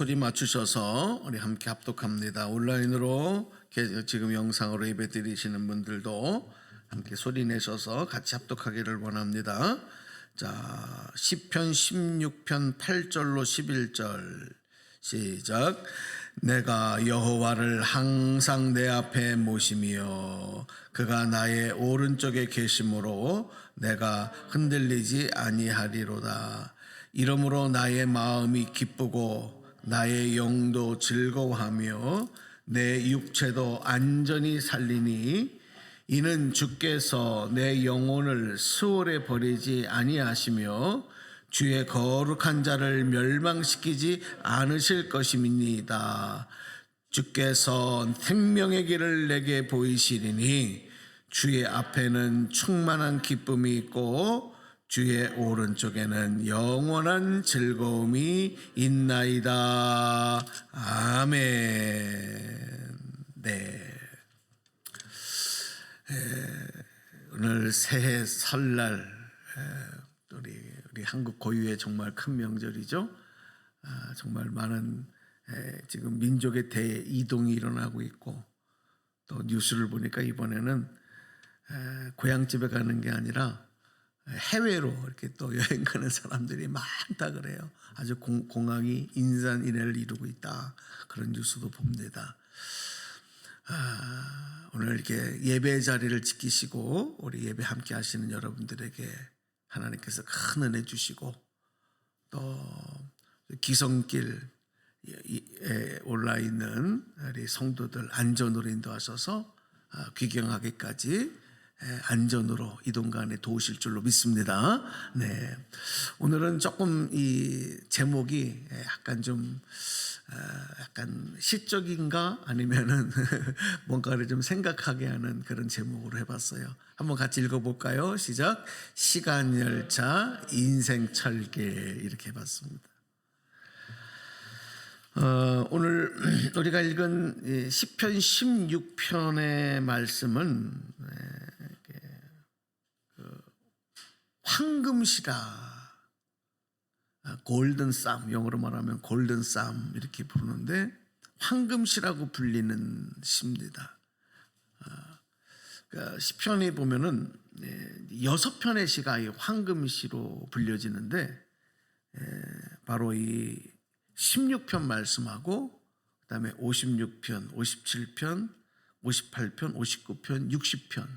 소리 맞추셔서 우리 함께 합독합니다. 온라인으로 지금 영상으로 예배 드리시는 분들도 함께 소리 내셔서 같이 합독하기를 원합니다. 자, 시편 16편 8절로 11절 시작. 내가 여호와를 항상 내 앞에 모시며 그가 나의 오른쪽에 계심으로 내가 흔들리지 아니하리로다. 이러므로 나의 마음이 기쁘고 나의 영도 즐거워하며 내 육체도 안전히 살리니 이는 주께서 내 영혼을 수월에 버리지 아니하시며 주의 거룩한 자를 멸망시키지 않으실 것임이니이다. 주께서 생명의 길을 내게 보이시리니 주의 앞에는 충만한 기쁨이 있고 주의 오른쪽에는 영원한 즐거움이 있나이다. 아멘. 네. 오늘 새해 설날 우리 한국 고유의 정말 큰 명절이죠. 정말 많은 지금 민족의 대이동이 일어나고 있고 또 뉴스를 보니까 이번에는 고향집에 가는 게 아니라 해외로 이렇게 또 여행 가는 사람들이 많다 그래요. 아주 공항이 인산인해를 이루고 있다. 그런 뉴스도 봅니다. 오늘 이렇게 예배 자리를 지키시고 우리 예배 함께 하시는 여러분들에게 하나님께서 큰 은혜 주시고 또 기성길에 올라 있는 우리 성도들 안전으로 인도하셔서 귀경하기까지 안전으로 이동간에 도우실 줄로 믿습니다. 네, 오늘은 조금 이 제목이 약간 좀 약간 시적인가 아니면은 뭔가를 좀 생각하게 하는 그런 제목으로 해봤어요. 한번 같이 읽어볼까요? 시작. 시간 열차 인생 철계 이렇게 해봤습니다. 오늘 우리가 읽은 시편 16편의 말씀은 황금시라, 골든 쌈, 영어로 말하면 골든 쌈 이렇게 부르는데 황금시라고 불리는 시입니다. 그러니까 시편에 보면은 6편의 시가 이 황금시로 불려지는데 바로 이 16편 말씀하고 그다음에 56편, 57편, 58편, 59편, 60편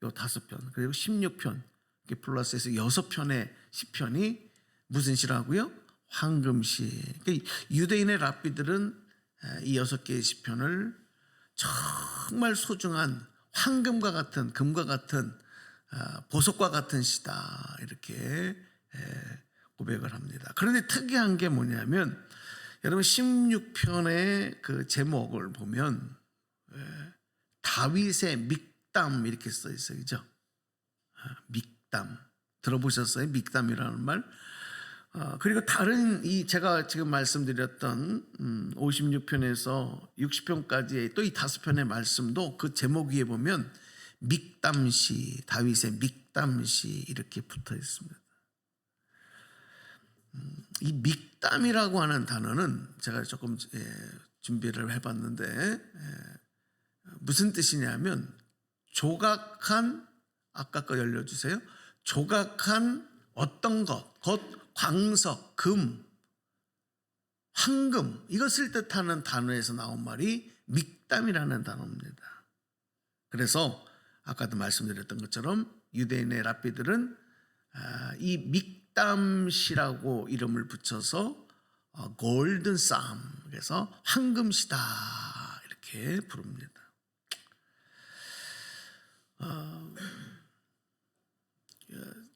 요 5편 그리고 16편 이렇게 플러스해서 6편의 시편이 무슨 시라고요? 황금시. 그러니까 유대인의 랍비들은 이 6개의 시편을 정말 소중한 황금과 같은 금과 같은 보석과 같은 시다 이렇게 고백을 합니다. 그런데 특이한 게 뭐냐면 여러분 16편의 그 제목을 보면 다윗의 믹담 이렇게 써 있어요. 그죠? 믹담 들어보셨어요? 믹담이라는 말. 그리고 다른 이 제가 지금 말씀드렸던 56편에서 60편까지의 또 이 5편의 말씀도 그 제목 위에 보면 믹담시, 다윗의 믹담시 이렇게 붙어 있습니다. 이 믹담이라고 하는 단어는 제가 조금 준비를 해봤는데 무슨 뜻이냐면 조각한, 아까 거 열려주세요. 조각한 어떤 것, 광석, 금, 황금 이것을 뜻하는 단어에서 나온 말이 믹담이라는 단어입니다. 그래서 아까도 말씀드렸던 것처럼 유대인의 랍비들은 이 믹담시라고 이름을 붙여서 골든 쌈, 그래서 황금시다 이렇게 부릅니다.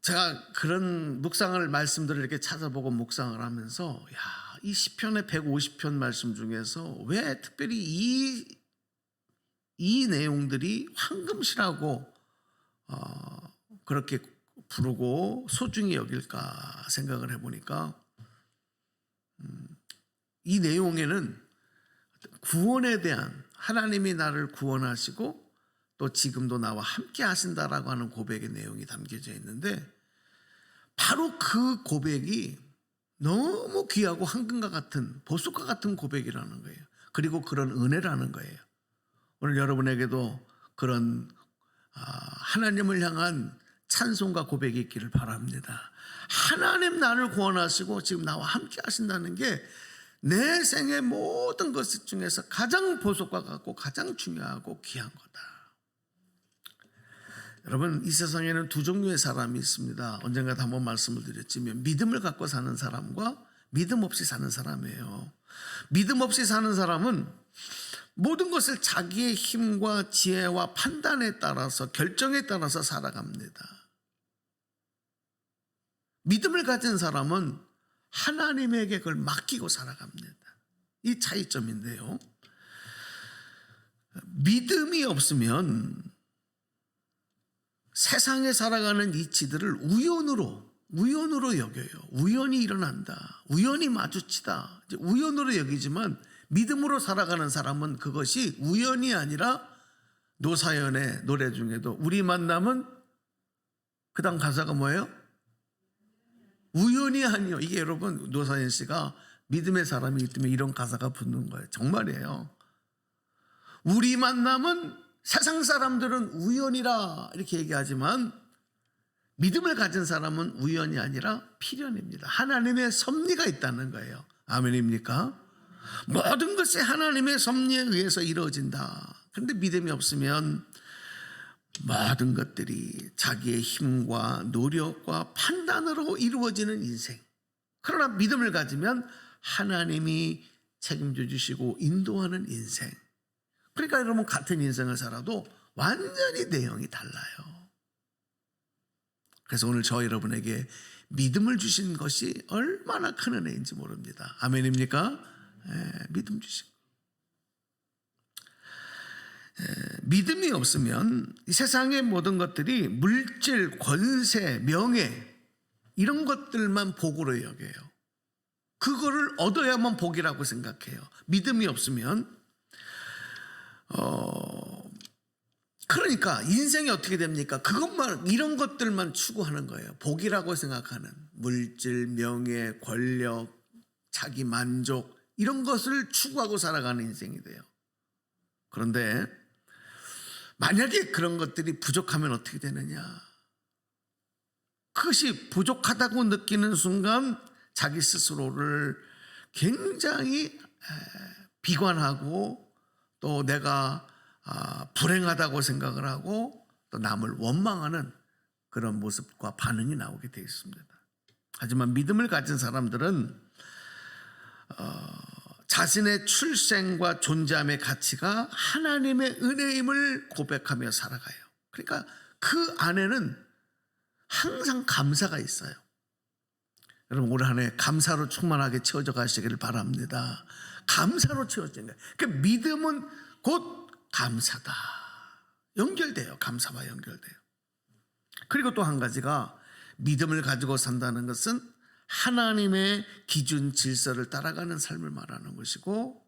제가 그런 묵상을 말씀들을 이렇게 찾아보고 묵상을 하면서 이 시편의 150편 말씀 중에서 왜 특별히 이 내용들이 황금시라고 그렇게 부르고 소중히 여길까 생각을 해보니까 이 내용에는 구원에 대한 하나님이 나를 구원하시고 또 지금도 나와 함께 하신다라고 하는 고백의 내용이 담겨져 있는데 바로 그 고백이 너무 귀하고 황금과 같은 보석과 같은 고백이라는 거예요. 그리고 그런 은혜라는 거예요. 오늘 여러분에게도 그런 하나님을 향한 찬송과 고백이 있기를 바랍니다. 하나님 나를 구원하시고 지금 나와 함께 하신다는 게 내 생의 모든 것 중에서 가장 보석과 같고 가장 중요하고 귀한 거다. 여러분, 이 세상에는 두 종류의 사람이 있습니다. 언젠가도 한번 말씀을 드렸지만 믿음을 갖고 사는 사람과 믿음 없이 사는 사람이에요. 믿음 없이 사는 사람은 모든 것을 자기의 힘과 지혜와 판단에 따라서 결정에 따라서 살아갑니다. 믿음을 가진 사람은 하나님에게 그걸 맡기고 살아갑니다. 이 차이점인데요. 믿음이 없으면 세상에 살아가는 이치들을 우연으로 여겨요. 우연히 일어난다. 우연히 마주치다. 우연으로 여기지만 믿음으로 살아가는 사람은 그것이 우연이 아니라 노사연의 노래 중에도 우리 만남은 그 다음 가사가 뭐예요? 우연이 아니요. 이게 여러분 노사연 씨가 믿음의 사람이기 때문에 이런 가사가 붙는 거예요. 정말이에요. 우리 만남은 세상 사람들은 우연이라 이렇게 얘기하지만 믿음을 가진 사람은 우연이 아니라 필연입니다. 하나님의 섭리가 있다는 거예요. 아멘입니까? 모든 것이 하나님의 섭리에 의해서 이루어진다. 그런데 믿음이 없으면 모든 것들이 자기의 힘과 노력과 판단으로 이루어지는 인생. 그러나 믿음을 가지면 하나님이 책임져 주시고 인도하는 인생. 그러니까 여러분 같은 인생을 살아도 완전히 내용이 달라요. 그래서 오늘 저 여러분에게 믿음을 주신 것이 얼마나 큰 은혜인지 모릅니다. 아멘입니까? 믿음 주신 거. 믿음이 없으면 이 세상의 모든 것들이 물질, 권세, 명예 이런 것들만 복으로 여겨요. 그거를 얻어야만 복이라고 생각해요. 믿음이 없으면 그러니까 인생이 어떻게 됩니까? 그것만 이런 것들만 추구하는 거예요. 복이라고 생각하는 물질, 명예, 권력, 자기 만족 이런 것을 추구하고 살아가는 인생이 돼요. 그런데 만약에 그런 것들이 부족하면 어떻게 되느냐? 그것이 부족하다고 느끼는 순간 자기 스스로를 굉장히 비관하고 또 내가 불행하다고 생각을 하고 또 남을 원망하는 그런 모습과 반응이 나오게 되어 있습니다. 하지만 믿음을 가진 사람들은 자신의 출생과 존재함의 가치가 하나님의 은혜임을 고백하며 살아가요. 그러니까 그 안에는 항상 감사가 있어요. 여러분 올 한 해 감사로 충만하게 채워져 가시기를 바랍니다. 감사로 채워지는 거예요. 그 믿음은 곧 감사다. 연결돼요. 감사와 연결돼요. 그리고 또 한 가지가 믿음을 가지고 산다는 것은 하나님의 기준 질서를 따라가는 삶을 말하는 것이고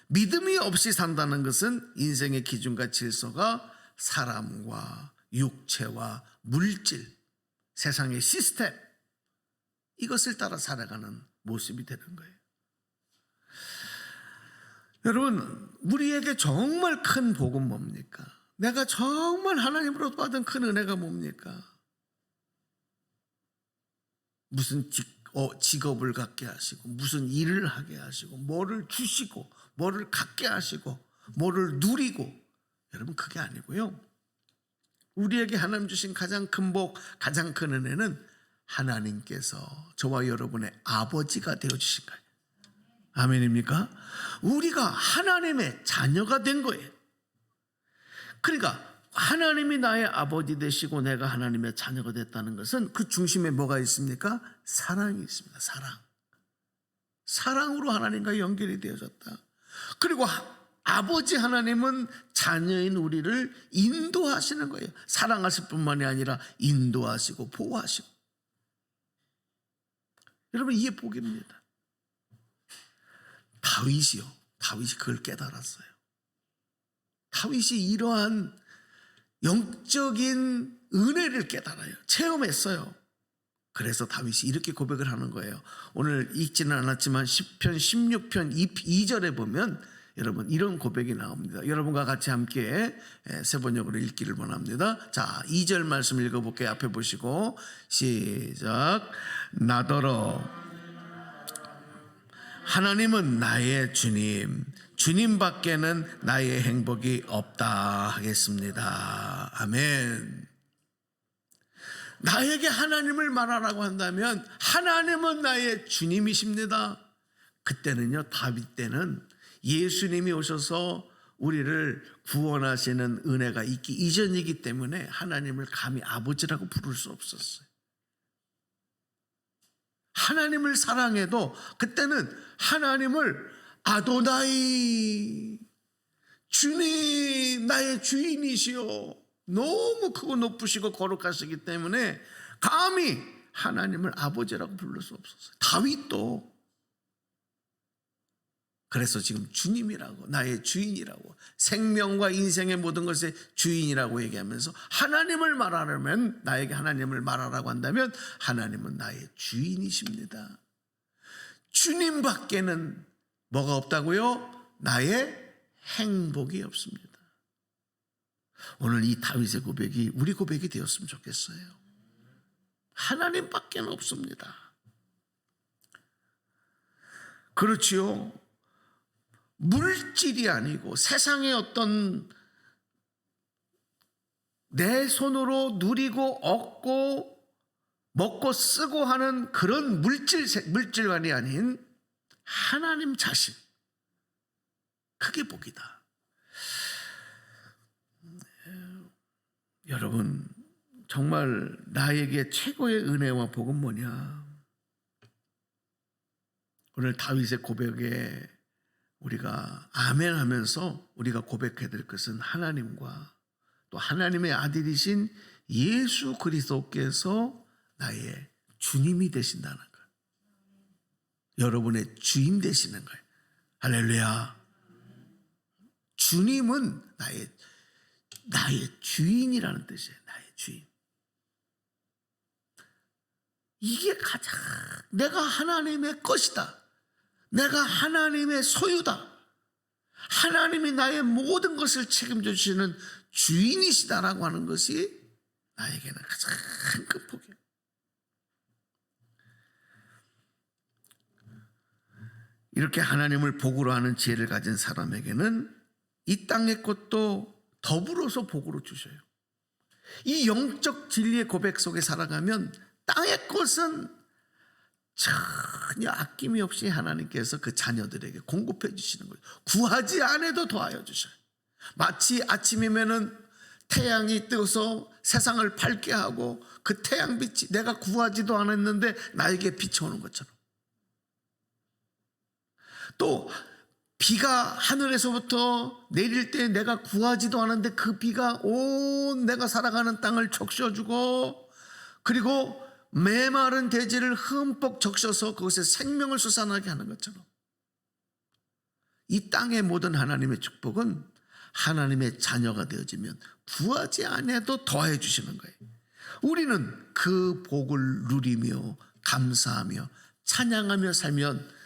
믿음이 없이 산다는 것은 인생의 기준과 질서가 사람과 육체와 물질, 세상의 시스템 이것을 따라 살아가는 모습이 되는 거예요. 여러분 우리에게 정말 큰 복은 뭡니까? 내가 정말 하나님으로부터 받은 큰 은혜가 뭡니까? 무슨 직업을 갖게 하시고 무슨 일을 하게 하시고 뭐를 주시고 뭐를 갖게 하시고 뭐를 누리고 여러분 그게 아니고요. 우리에게 하나님 주신 가장 큰 복, 가장 큰 은혜는 하나님께서 저와 여러분의 아버지가 되어주신 거예요. 아멘입니까? 우리가 하나님의 자녀가 된 거예요. 그러니까 하나님이 나의 아버지 되시고 내가 하나님의 자녀가 됐다는 것은 그 중심에 뭐가 있습니까? 사랑이 있습니다. 사랑으로 하나님과 연결이 되어졌다. 그리고 아버지 하나님은 자녀인 우리를 인도하시는 거예요. 사랑하실 뿐만이 아니라 인도하시고 보호하시고. 여러분 이게 복입니다. 다윗이 그걸 깨달았어요. 다윗이 이러한 영적인 은혜를 깨달아요. 체험했어요. 그래서 다윗이 이렇게 고백을 하는 거예요. 오늘 읽지는 않았지만 시편 16편 2절에 보면 여러분 이런 고백이 나옵니다. 여러분과 같이 함께 세 번역으로 읽기를 원합니다. 자, 2절 말씀 읽어볼게요. 앞에 보시고 시작. 나더러 하나님은 나의 주님, 주님 밖에는 나의 행복이 없다 하겠습니다. 아멘. 나에게 하나님을 말하라고 한다면 하나님은 나의 주님이십니다. 그때는요, 다윗 때는 예수님이 오셔서 우리를 구원하시는 은혜가 있기 이전이기 때문에 하나님을 감히 아버지라고 부를 수 없었어요. 하나님을 사랑해도 그때는 하나님을 아도나이, 주님 나의 주인이시오, 너무 크고 높으시고 거룩하시기 때문에 감히 하나님을 아버지라고 부를 수 없었어요. 다윗도 그래서 지금 주님이라고, 나의 주인이라고, 생명과 인생의 모든 것의 주인이라고 얘기하면서 하나님을 말하려면, 나에게 하나님을 말하라고 한다면 하나님은 나의 주인이십니다. 주님 밖에는 뭐가 없다고요? 나의 행복이 없습니다. 오늘 이 다윗의 고백이 우리 고백이 되었으면 좋겠어요. 하나님 밖에는 없습니다. 그렇지요. 물질이 아니고 세상의 어떤 내 손으로 누리고 얻고 먹고 쓰고 하는 그런 물질관이 아닌 하나님 자신, 그게 복이다. 여러분, 정말 나에게 최고의 은혜와 복은 뭐냐? 오늘 다윗의 고백에 우리가 아멘 하면서 우리가 고백해야 될 것은 하나님과 또 하나님의 아들이신 예수 그리스도께서 나의 주님이 되신다는 것, 여러분의 주인 되시는 거예요. 할렐루야. 주님은 나의 주인이라는 뜻이에요. 나의 주인. 이게 가장 내가 하나님의 것이다, 내가 하나님의 소유다, 하나님이 나의 모든 것을 책임져 주시는 주인이시다라고 하는 것이 나에게는 가장 큰 복이에요. 이렇게 하나님을 복으로 하는 지혜를 가진 사람에게는 이 땅의 것도 더불어서 복으로 주셔요. 이 영적 진리의 고백 속에 살아가면 땅의 것은 전혀 아낌이 없이 하나님께서 그 자녀들에게 공급해 주시는 거예요. 구하지 않아도 더하여 주셔요. 마치 아침이면은 태양이 뜨어서 세상을 밝게 하고 그 태양빛이 내가 구하지도 않았는데 나에게 비춰오는 것처럼, 또 비가 하늘에서부터 내릴 때 내가 구하지도 않았는데 그 비가 온 내가 살아가는 땅을 적셔주고, 그리고 메마른 대지를 흠뻑 적셔서 그것에 생명을 솟아나게 하는 것처럼, 이 땅의 모든 하나님의 축복은 하나님의 자녀가 되어지면 구하지 않아도 더해 주시는 거예요. 우리는 그 복을 누리며 감사하며 찬양하며 살면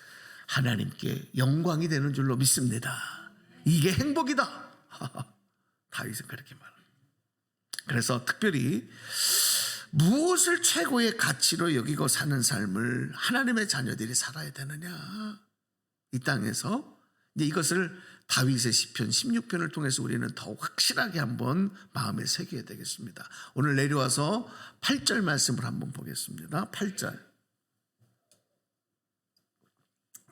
하나님께 영광이 되는 줄로 믿습니다. 이게 행복이다. 다윗은 그렇게 말합니다. 그래서 특별히 무엇을 최고의 가치로 여기고 사는 삶을 하나님의 자녀들이 살아야 되느냐, 이 땅에서 이것을 다윗의 시편 16편을 통해서 우리는 더욱 확실하게 한번 마음에 새겨야 되겠습니다. 오늘 내려와서 8절 말씀을 한번 보겠습니다. 8절.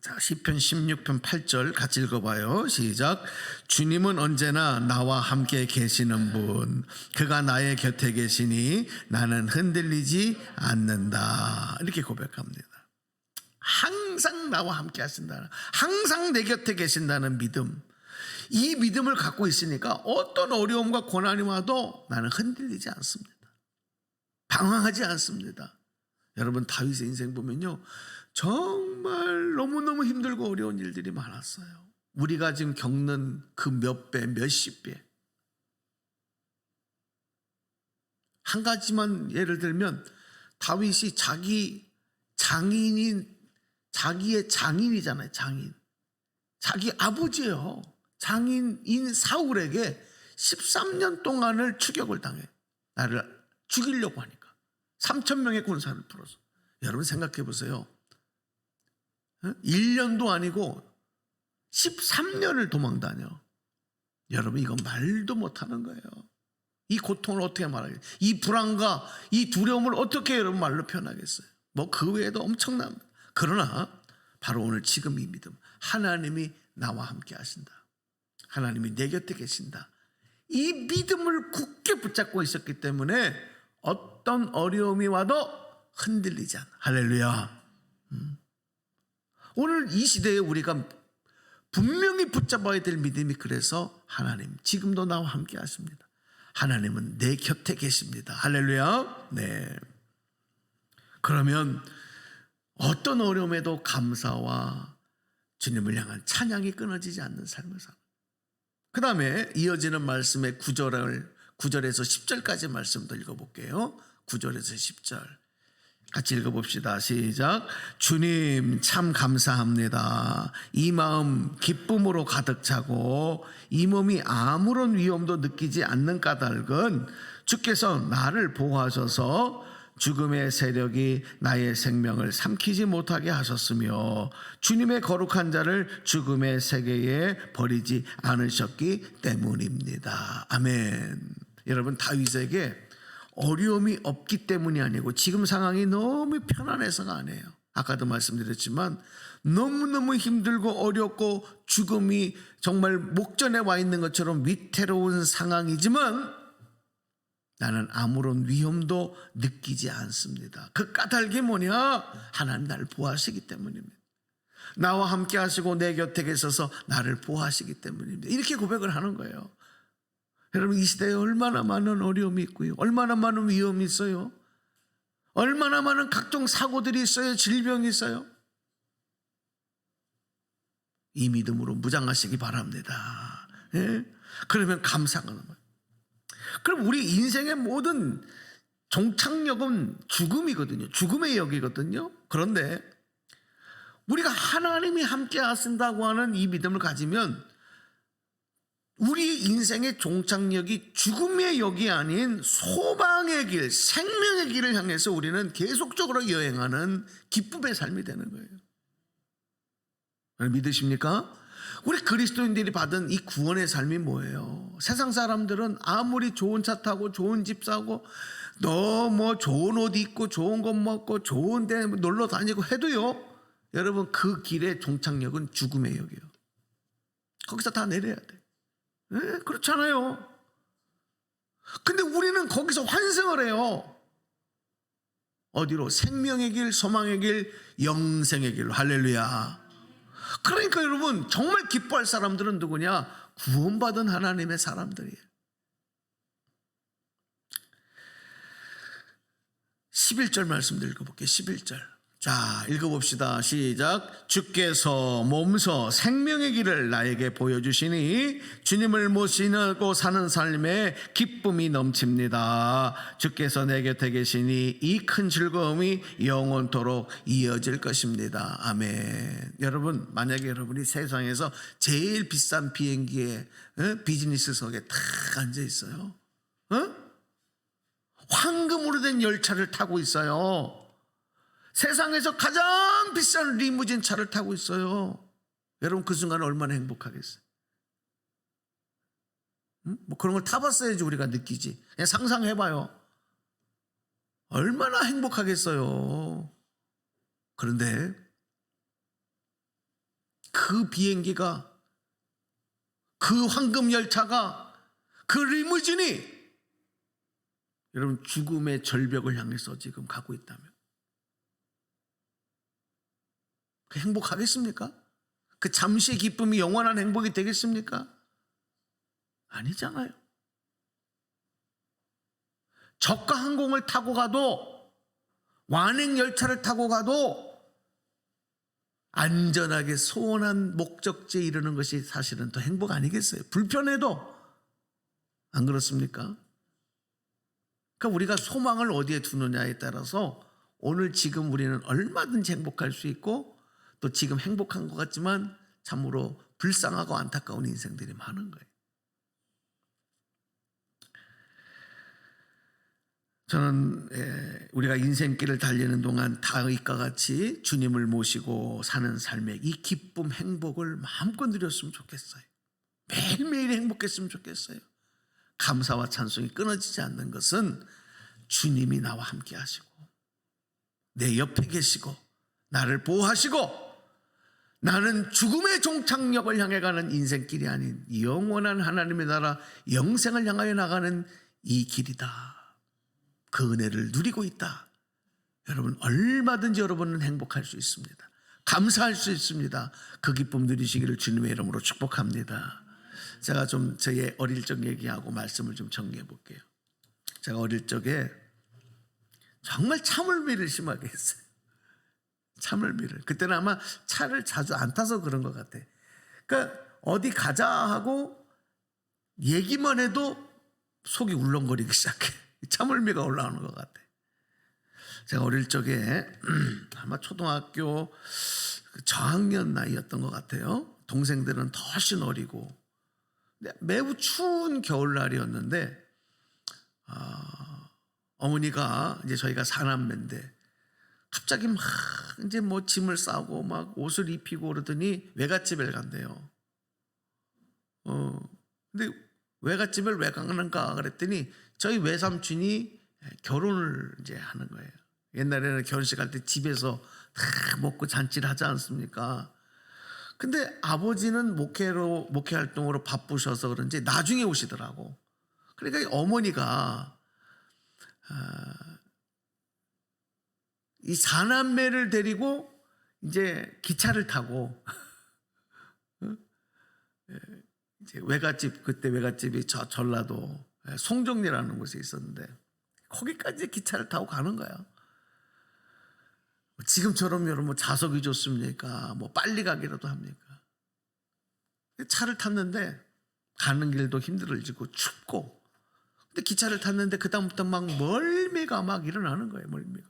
자, 시편 16편 8절 같이 읽어봐요. 시작. 주님은 언제나 나와 함께 계시는 분, 그가 나의 곁에 계시니 나는 흔들리지 않는다. 이렇게 고백합니다. 항상 나와 함께 하신다는, 항상 내 곁에 계신다는 믿음, 이 믿음을 갖고 있으니까 어떤 어려움과 고난이 와도 나는 흔들리지 않습니다. 방황하지 않습니다. 여러분, 다윗의 인생 보면요, 정말 너무너무 힘들고 어려운 일들이 많았어요. 우리가 지금 겪는 그 몇 배, 몇십 배. 한 가지만 예를 들면 다윗이 자기의 장인이잖아요. 장인. 자기 아버지예요. 장인인 사울에게 13년 동안을 추격을 당해. 나를 죽이려고 하니까. 3,000명의 군사를 풀어서. 여러분 생각해 보세요. 1년도 아니고 13년을 도망다녀. 여러분 이건 말도 못하는 거예요. 이 고통을 어떻게 말하겠어요? 이 불안과 이 두려움을 어떻게 여러분 말로 표현하겠어요? 뭐 그 외에도 엄청납니다. 그러나 바로 오늘 지금 이 믿음, 하나님이 나와 함께 하신다, 하나님이 내 곁에 계신다, 이 믿음을 굳게 붙잡고 있었기 때문에 어떤 어려움이 와도 흔들리지 않아. 할렐루야. 오늘 이 시대에 우리가 분명히 붙잡아야 될 믿음이, 그래서 하나님 지금도 나와 함께 하십니다. 하나님은 내 곁에 계십니다. 할렐루야. 네. 그러면 어떤 어려움에도 감사와 주님을 향한 찬양이 끊어지지 않는 삶을 삽니다. 그 다음에 이어지는 말씀의 9절에서 10절까지 말씀도 읽어볼게요. 9절에서 10절 같이 읽어봅시다. 시작. 주님 참 감사합니다. 이 마음 기쁨으로 가득 차고 이 몸이 아무런 위험도 느끼지 않는 까닭은 주께서 나를 보호하셔서 죽음의 세력이 나의 생명을 삼키지 못하게 하셨으며 주님의 거룩한 자를 죽음의 세계에 버리지 않으셨기 때문입니다. 아멘. 여러분 다윗에게 어려움이 없기 때문이 아니고 지금 상황이 너무 편안해서가 아니에요. 아까도 말씀드렸지만 너무너무 힘들고 어렵고 죽음이 정말 목전에 와 있는 것처럼 위태로운 상황이지만 나는 아무런 위험도 느끼지 않습니다. 그 까닭이 뭐냐? 하나님 나를 보호하시기 때문입니다. 나와 함께 하시고 내 곁에 계셔서 나를 보호하시기 때문입니다. 이렇게 고백을 하는 거예요. 여러분 이 시대에 얼마나 많은 어려움이 있고요, 얼마나 많은 위험이 있어요, 얼마나 많은 각종 사고들이 있어요, 질병이 있어요. 이 믿음으로 무장하시기 바랍니다. 예? 그러면 감사가 넘어요. 그럼 우리 인생의 모든 종착역은 죽음이거든요. 죽음의 역이거든요. 그런데 우리가 하나님이 함께 하신다고 하는 이 믿음을 가지면 우리 인생의 종착역이 죽음의 역이 아닌 소망의 길, 생명의 길을 향해서 우리는 계속적으로 여행하는 기쁨의 삶이 되는 거예요. 믿으십니까? 우리 그리스도인들이 받은 이 구원의 삶이 뭐예요? 세상 사람들은 아무리 좋은 차 타고 좋은 집 사고 뭐 좋은 옷 입고 좋은 것 먹고 좋은 데 놀러 다니고 해도요, 여러분 그 길의 종착역은 죽음의 역이에요. 거기서 다 내려야 돼. 네? 그렇잖아요. 근데 우리는 거기서 환승을 해요. 어디로? 생명의 길, 소망의 길, 영생의 길로. 할렐루야. 그러니까 여러분 정말 기뻐할 사람들은 누구냐? 구원받은 하나님의 사람들이에요. 11절 말씀도 읽어볼게요. 11절. 자, 읽어봅시다. 시작. 주께서 몸소 생명의 길을 나에게 보여주시니 주님을 모시고 사는 삶에 기쁨이 넘칩니다. 주께서 내 곁에 계시니 이 큰 즐거움이 영원토록 이어질 것입니다. 아멘. 여러분 만약에 여러분이 세상에서 제일 비싼 비행기에 비즈니스석에 탁 앉아 있어요. 황금으로 된 열차를 타고 있어요. 세상에서 가장 비싼 리무진 차를 타고 있어요. 여러분 그 순간 얼마나 행복하겠어요? 뭐 그런 걸 타봤어야지 우리가 느끼지. 그냥 상상해봐요. 얼마나 행복하겠어요. 그런데 그 비행기가, 그 황금 열차가, 그 리무진이 여러분 죽음의 절벽을 향해서 지금 가고 있다면 그 행복하겠습니까? 그 잠시의 기쁨이 영원한 행복이 되겠습니까? 아니잖아요. 저가 항공을 타고 가도, 완행 열차를 타고 가도 안전하게 소원한 목적지에 이르는 것이 사실은 더 행복 아니겠어요? 불편해도. 안 그렇습니까? 그러니까 우리가 소망을 어디에 두느냐에 따라서 오늘 지금 우리는 얼마든지 행복할 수 있고 또 지금 행복한 것 같지만 참으로 불쌍하고 안타까운 인생들이 많은 거예요. 저는 우리가 인생길을 달리는 동안 다윗과 같이 주님을 모시고 사는 삶의 이 기쁨, 행복을 마음껏 누렸으면 좋겠어요. 매일매일 행복했으면 좋겠어요. 감사와 찬송이 끊어지지 않는 것은 주님이 나와 함께 하시고 내 옆에 계시고 나를 보호하시고 나는 죽음의 종착역을 향해 가는 인생길이 아닌 영원한 하나님의 나라 영생을 향하여 나가는 이 길이다. 그 은혜를 누리고 있다. 여러분 얼마든지 여러분은 행복할 수 있습니다. 감사할 수 있습니다. 그 기쁨 누리시기를 주님의 이름으로 축복합니다. 제가 좀 저의 어릴 적 얘기하고 말씀을 좀 정리해 볼게요. 제가 어릴 적에 정말 참을미를 심하게 했어요. 참을미를. 그때는 아마 차를 자주 안 타서 그런 것 같아. 그러니까 어디 가자 하고 얘기만 해도 속이 울렁거리기 시작해. 참을미가 올라오는 것 같아. 제가 어릴 적에 아마 초등학교 저학년 나이였던 것 같아요. 동생들은 더 훨씬 어리고 매우 추운 겨울날이었는데 어머니가 이제 저희가 사남매인데 갑자기 막 이제 뭐 짐을 싸고 막 옷을 입히고 그러더니 외갓집을 간대요. 근데 외갓집을 왜 가는가 그랬더니 저희 외삼촌이 결혼을 이제 하는 거예요. 옛날에는 결혼식 할 때 집에서 다 먹고 잔치를 하지 않습니까? 근데 아버지는 목회 활동으로 바쁘셔서 그런지 나중에 오시더라고. 그러니까 어머니가 이 사남매를 데리고 이제 기차를 타고 이제 외갓집, 그때 외갓집이 저 전라도 송정리라는 곳에 있었는데 거기까지 기차를 타고 가는 거야. 지금처럼 여러분 뭐 좌석이 좋습니까? 뭐 빨리 가기라도 합니까? 차를 탔는데 가는 길도 힘들어지고 춥고, 근데 기차를 탔는데 그다음부터 막 멀미가 막 일어나는 거예요. 멀미가.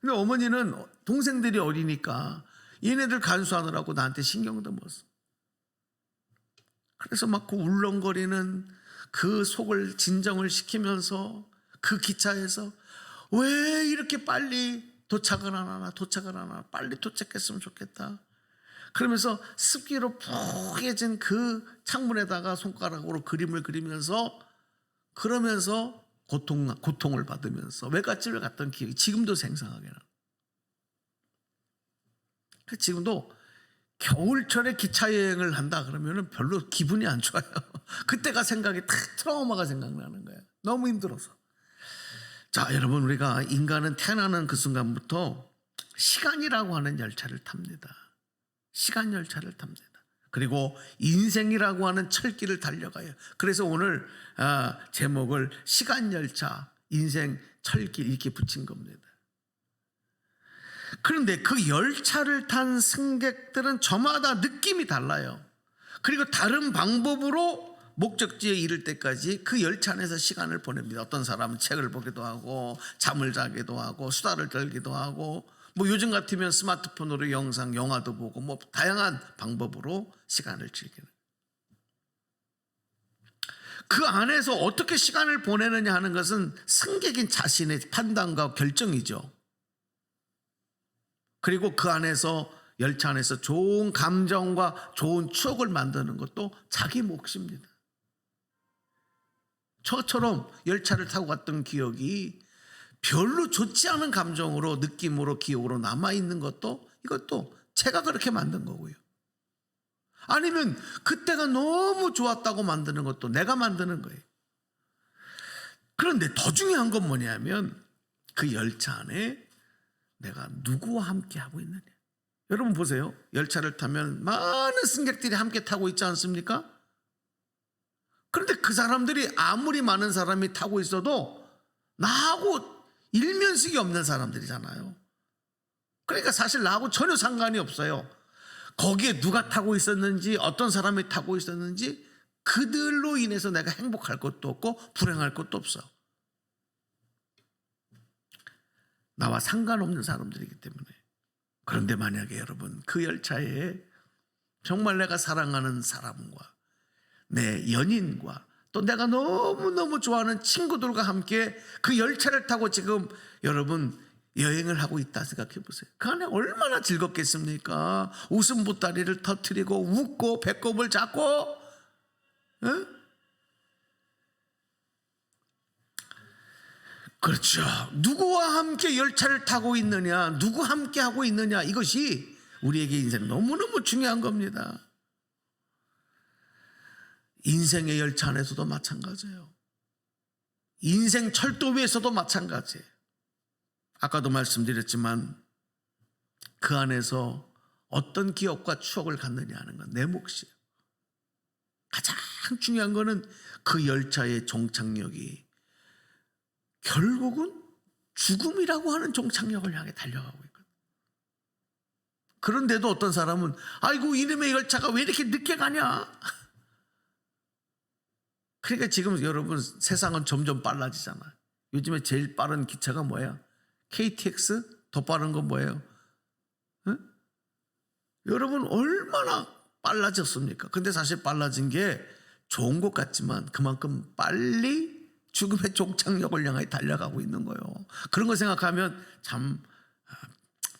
근데 어머니는 동생들이 어리니까 얘네들 간수하느라고 나한테 신경도 못 써. 그래서 막 그 울렁거리는 그 속을 진정을 시키면서 그 기차에서 왜 이렇게 빨리 도착을 안 하나 빨리 도착했으면 좋겠다. 그러면서 습기로 푹해진 그 창문에다가 손가락으로 그림을 그리면서 그러면서 고통을 받으면서 외갓집을 갔던 기억이 지금도 생생하게 나. 지금도 겨울철에 기차 여행을 한다 그러면 별로 기분이 안 좋아요. 그때가 생각이 탁 트라우마가 생각나는 거예요. 너무 힘들어서. 자, 여러분, 우리가 인간은 태어나는 그 순간부터 시간이라고 하는 열차를 탑니다. 시간 열차를 탑니다. 그리고 인생이라고 하는 철길을 달려가요. 그래서 오늘 제목을 시간 열차, 인생 철길 이렇게 붙인 겁니다. 그런데 그 열차를 탄 승객들은 저마다 느낌이 달라요. 그리고 다른 방법으로 목적지에 이를 때까지 그 열차 안에서 시간을 보냅니다. 어떤 사람은 책을 보기도 하고 잠을 자기도 하고 수다를 떨기도 하고 뭐 요즘 같으면 스마트폰으로 영화도 보고 뭐 다양한 방법으로 시간을 즐기는. 그 안에서 어떻게 시간을 보내느냐 하는 것은 승객인 자신의 판단과 결정이죠. 그리고 그 안에서 열차 안에서 좋은 감정과 좋은 추억을 만드는 것도 자기 몫입니다. 저처럼 열차를 타고 갔던 기억이 별로 좋지 않은 감정으로 느낌으로 기억으로 남아있는 것도 이것도 제가 그렇게 만든 거고요. 아니면 그때가 너무 좋았다고 만드는 것도 내가 만드는 거예요. 그런데 더 중요한 건 뭐냐면 그 열차 안에 내가 누구와 함께 하고 있느냐. 여러분 보세요. 열차를 타면 많은 승객들이 함께 타고 있지 않습니까? 그런데 그 사람들이 아무리 많은 사람이 타고 있어도 나하고 일면식이 없는 사람들이잖아요. 그러니까 사실 나하고 전혀 상관이 없어요. 거기에 누가 타고 있었는지 어떤 사람이 타고 있었는지 그들로 인해서 내가 행복할 것도 없고 불행할 것도 없어. 나와 상관없는 사람들이기 때문에. 그런데 만약에 여러분 그 열차에 정말 내가 사랑하는 사람과 내 연인과 또 내가 너무너무 좋아하는 친구들과 함께 그 열차를 타고 지금 여러분 여행을 하고 있다 생각해 보세요. 그 안에 얼마나 즐겁겠습니까? 웃음 보따리를 터뜨리고 웃고 배꼽을 잡고, 에? 그렇죠. 누구와 함께 열차를 타고 있느냐, 누구 함께 하고 있느냐, 이것이 우리에게 인생 너무너무 중요한 겁니다. 인생의 열차 안에서도 마찬가지예요. 인생 철도 위에서도 마찬가지예요. 아까도 말씀드렸지만 그 안에서 어떤 기억과 추억을 갖느냐 하는 건 내 몫이에요. 가장 중요한 거는 그 열차의 종착역이 결국은 죽음이라고 하는 종착역을 향해 달려가고 있거든요. 그런데도 어떤 사람은 아이고 이놈의 열차가 왜 이렇게 늦게 가냐. 그러니까 지금 여러분 세상은 점점 빨라지잖아요. 요즘에 제일 빠른 기차가 뭐야? KTX? 더 빠른 건 뭐예요? 응? 여러분 얼마나 빨라졌습니까? 근데 사실 빨라진 게 좋은 것 같지만 그만큼 빨리 죽음의 종착역을 향해 달려가고 있는 거예요. 그런 거 생각하면 참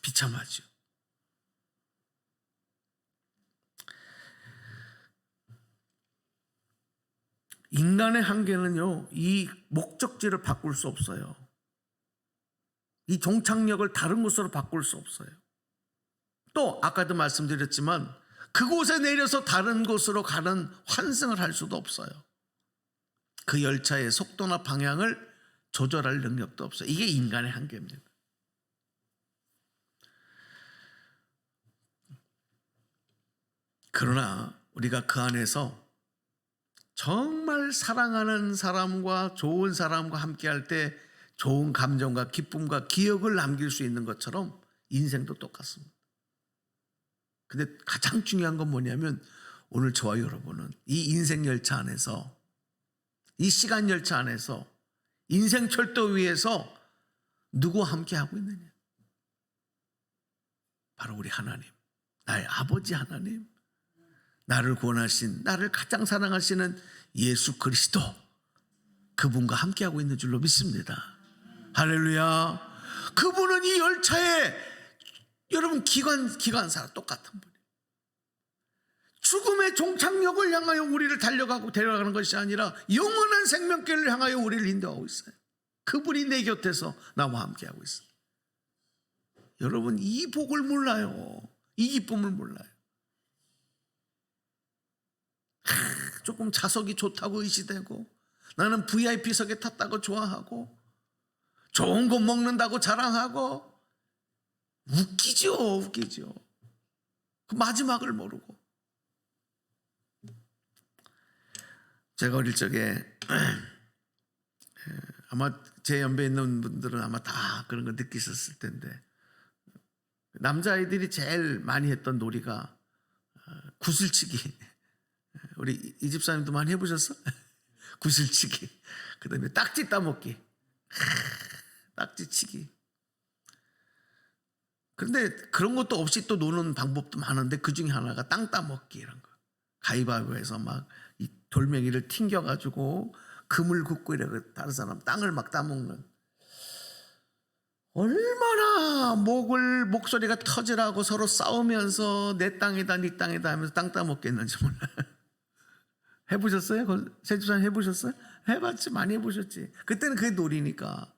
비참하죠. 인간의 한계는요, 이 목적지를 바꿀 수 없어요. 이 종착역을 다른 곳으로 바꿀 수 없어요. 또 아까도 말씀드렸지만 그곳에 내려서 다른 곳으로 가는 환승을 할 수도 없어요. 그 열차의 속도나 방향을 조절할 능력도 없어요. 이게 인간의 한계입니다. 그러나 우리가 그 안에서 정말 사랑하는 사람과 좋은 사람과 함께 할 때 좋은 감정과 기쁨과 기억을 남길 수 있는 것처럼 인생도 똑같습니다. 근데 가장 중요한 건 뭐냐면 오늘 저와 여러분은 이 인생 열차 안에서, 이 시간 열차 안에서, 인생 철도 위에서 누구와 함께 하고 있느냐? 바로 우리 하나님, 나의 아버지 하나님, 나를 구원하신, 나를 가장 사랑하시는 예수 그리스도, 그분과 함께하고 있는 줄로 믿습니다. 할렐루야. 그분은 이 열차에 여러분 기관사랑 똑같은 분이에요. 죽음의 종착역을 향하여 우리를 달려가고 데려가는 것이 아니라 영원한 생명길을 향하여 우리를 인도하고 있어요. 그분이 내 곁에서 나와 함께하고 있어요. 여러분 이 복을 몰라요. 이 기쁨을 몰라요. 조금 좌석이 좋다고 의지되고 나는 VIP석에 탔다고 좋아하고 좋은 거 먹는다고 자랑하고 웃기죠. 그 마지막을 모르고. 제가 어릴 적에 아마 제 연배에 있는 분들은 아마 다 그런 거 느끼셨을 텐데 남자아이들이 제일 많이 했던 놀이가 구슬치기. 우리 이 집사님도 많이 해보셨어? 구슬치기. 그 다음에 딱지 따먹기. 딱지치기. 그런데 그런 것도 없이 또 노는 방법도 많은데 그 중에 하나가 땅 따먹기 이런 거. 가위바위보해서 막 이 돌멩이를 튕겨가지고 금을 긋고 이래고 다른 사람 땅을 막 따먹는. 얼마나 목소리가 터지라고 서로 싸우면서 내 땅이다 네 땅이다 하면서 땅 따먹겠는지 몰라요. 해보셨어요? 세주산 해보셨어요? 해봤지. 많이 해보셨지. 그때는 그게 놀이니까.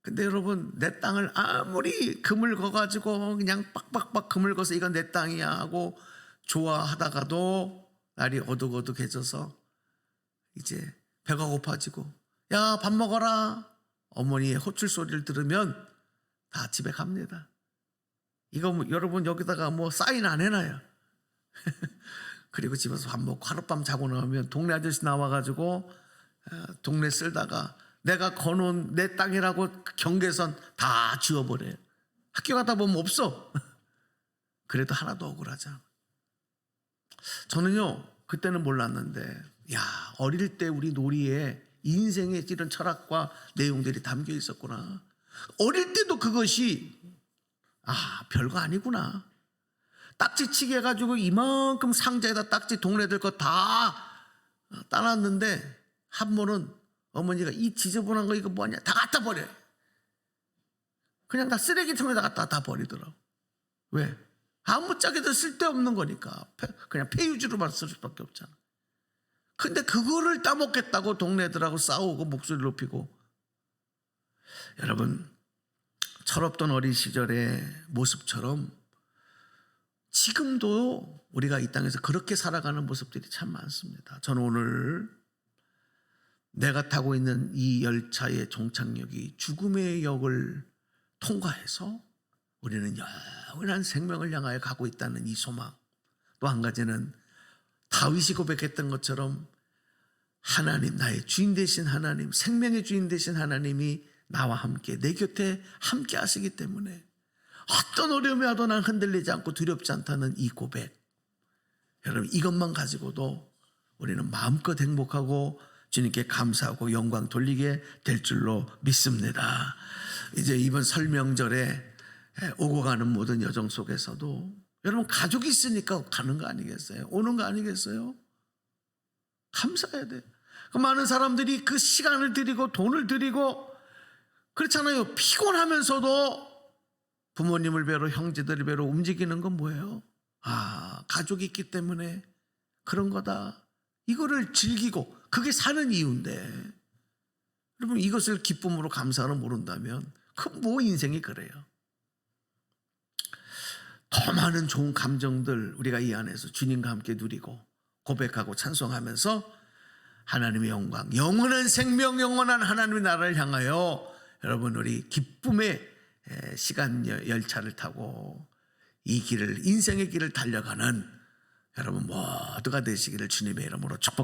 근데 여러분 내 땅을 아무리 금을 거가지고 그냥 빡빡빡 금을 거서 이건 내 땅이야 하고 좋아하다가도 날이 어둑어둑해져서 이제 배가 고파지고 야 밥 먹어라. 어머니의 호출 소리를 들으면 다 집에 갑니다. 이거 여러분 여기다가 사인 안 해놔요. 그리고 집에서 밥 먹고 하룻밤 자고 나오면 동네 아저씨 나와가지고 동네 쓸다가 내가 거놓은 내 땅이라고 경계선 다 지워버려요. 학교 가다 보면 없어. 그래도 하나도 억울하잖아. 저는요 그때는 몰랐는데 야 어릴 때 우리 놀이에 인생의 이런 철학과 내용들이 담겨 있었구나. 어릴 때도 그것이 별거 아니구나. 딱지치기 해가지고 이만큼 상자에다 딱지 동네들 거 다 따놨는데 한 번은 어머니가 이 지저분한 거 이거 뭐냐 다 갖다 버려. 그냥 다 쓰레기통에다 갖다 다 버리더라고. 왜? 아무짝에도 쓸데없는 거니까 그냥 폐유지로만 쓸 수밖에 없잖아. 근데 그거를 따먹겠다고 동네들하고 싸우고 목소리 높이고. 여러분, 철없던 어린 시절의 모습처럼 지금도 우리가 이 땅에서 그렇게 살아가는 모습들이 참 많습니다. 저는 오늘 내가 타고 있는 이 열차의 종착역이 죽음의 역을 통과해서 우리는 영원한 생명을 향하여 가고 있다는 이 소망. 또 한 가지는 다윗이 고백했던 것처럼 하나님, 나의 주인 되신 하나님, 생명의 주인 되신 하나님이 나와 함께 내 곁에 함께 하시기 때문에 어떤 어려움이 와도 난 흔들리지 않고 두렵지 않다는 이 고백. 여러분, 이것만 가지고도 우리는 마음껏 행복하고 주님께 감사하고 영광 돌리게 될 줄로 믿습니다. 이제 이번 설명절에 오고 가는 모든 여정 속에서도 여러분, 가족이 있으니까 가는 거 아니겠어요? 오는 거 아니겠어요? 감사해야 돼요. 많은 사람들이 그 시간을 들이고 돈을 들이고 그렇잖아요. 피곤하면서도 부모님을 뵈러, 형제들을 뵈러 움직이는 건 뭐예요? 가족이 있기 때문에 그런 거다. 이거를 즐기고 그게 사는 이유인데, 여러분, 이것을 기쁨으로 감사로 모른다면 그 뭐 인생이 그래요. 더 많은 좋은 감정들 우리가 이 안에서 주님과 함께 누리고 고백하고 찬송하면서 하나님의 영광, 영원한 생명, 영원한 하나님의 나라를 향하여 여러분, 우리 기쁨의 시간 열차를 타고 이 길을, 인생의 길을 달려가는 여러분 모두가 되시기를 주님의 이름으로 축복합니다.